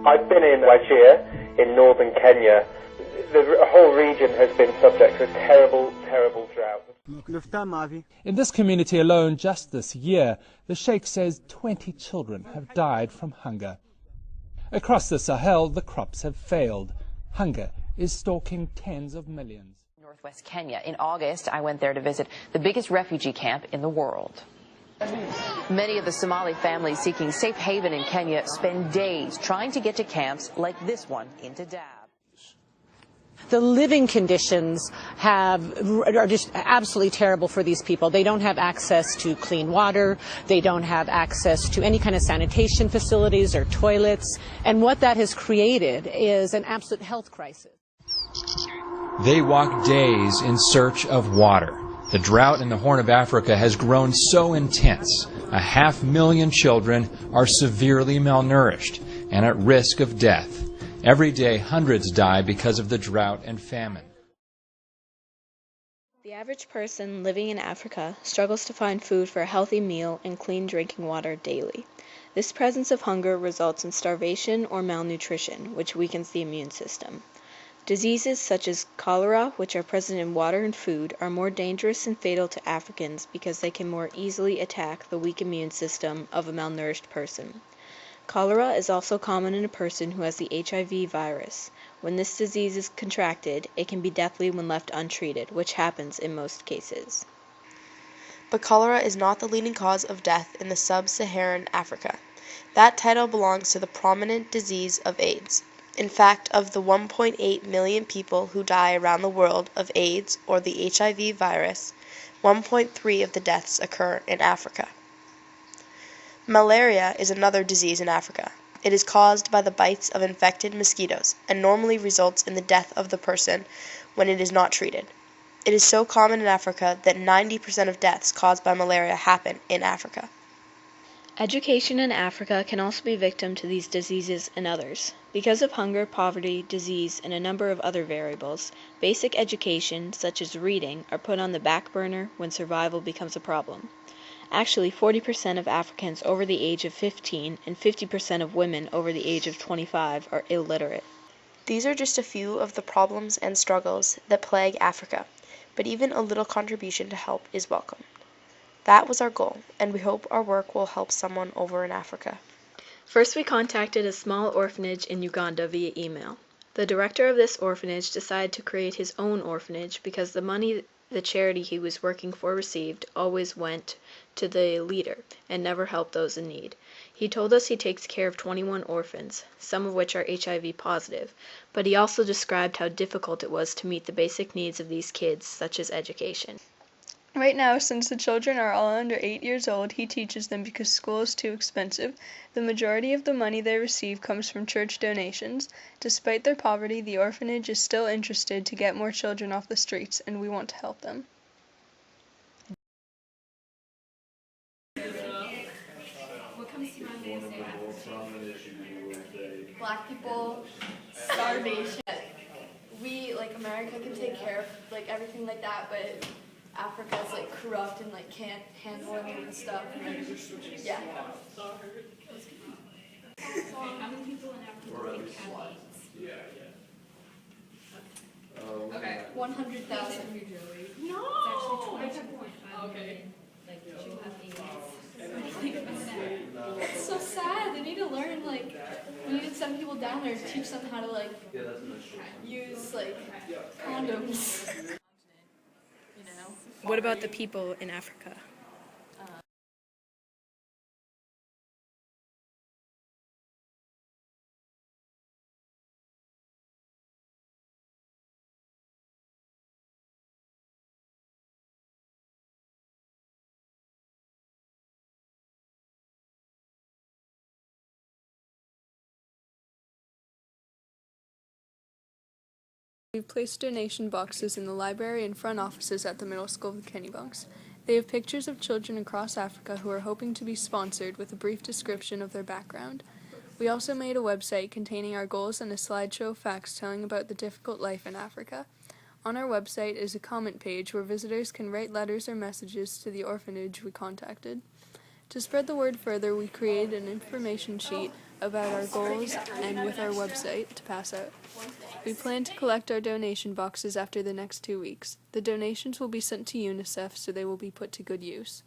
I've been in Wajir in northern Kenya. The whole region has been subject to a terrible, terrible drought. In this community alone, just this year, the Sheikh says 20 children have died from hunger. Across the Sahel, the crops have failed. Hunger is stalking tens of millions. Northwest Kenya. In August, I went there to visit the biggest refugee camp in the world. Many of the Somali families seeking safe haven in Kenya spend days trying to get to camps like this one in Dadaab. The living conditions are just absolutely terrible for these people. They don't have access to clean water. They don't have access to any kind of sanitation facilities or toilets. And what that has created is an absolute health crisis. They walk days in search of water. The drought in the Horn of Africa has grown so intense, 500,000 children are severely malnourished and at risk of death. Every day, hundreds die because of the drought and famine. The average person living in Africa struggles to find food for a healthy meal and clean drinking water daily. This presence of hunger results in starvation or malnutrition, which weakens the immune system. Diseases such as cholera, which are present in water and food, are more dangerous and fatal to Africans because they can more easily attack the weak immune system of a malnourished person. Cholera is also common in a person who has the HIV virus. When this disease is contracted, it can be deathly when left untreated, which happens in most cases. But cholera is not the leading cause of death in the sub-Saharan Africa. That title belongs to the prominent disease of AIDS. In fact, of the 1.8 million people who die around the world of AIDS or the HIV virus, 1.3 of the deaths occur in Africa. Malaria is another disease in Africa. It is caused by the bites of infected mosquitoes and normally results in the death of the person when it is not treated. It is so common in Africa that 90% of deaths caused by malaria happen in Africa. Education in Africa can also be victim to these diseases and others. Because of hunger, poverty, disease, and a number of other variables, basic education, such as reading, are put on the back burner when survival becomes a problem. Actually, 40% of Africans over the age of 15 and 50% of women over the age of 25 are illiterate. These are just a few of the problems and struggles that plague Africa, but even a little contribution to help is welcome. That was our goal, and we hope our work will help someone over in Africa. First, we contacted a small orphanage in Uganda via email. The director of this orphanage decided to create his own orphanage because the money the charity he was working for received always went to the leader and never helped those in need. He told us he takes care of 21 orphans, some of which are HIV positive, but he also described how difficult it was to meet the basic needs of these kids, such as education. Right now, since the children are all under 8 years old, he teaches them because school is too expensive. The majority of the money they receive comes from church donations. Despite their poverty, the orphanage is still interested to get more children off the streets, and we want to help them. What comes to mind when you say Africa? Black people, starvation. We, like America, can take care of like everything like that, but Africa's like corrupt and like can't handle any of the stuff. Yeah. How many people in Africa take AIDS? Okay. 100,000. No! It's actually 22.5 million. Like, you have AIDS. It's so sad. They need to learn, like, we need to send people down there to teach them how to, like, use, like, condoms. What about the people in Africa? We've placed donation boxes in the library and front offices at the middle school of the Kennebunks. They have pictures of children across Africa who are hoping to be sponsored with a brief description of their background. We also made a website containing our goals and a slideshow of facts telling about the difficult life in Africa. On our website is a comment page where visitors can write letters or messages to the orphanage we contacted. To spread the word further, we created an information sheet about our goals and with our website to pass out. We plan to collect our donation boxes after the next 2 weeks. The donations will be sent to UNICEF so they will be put to good use.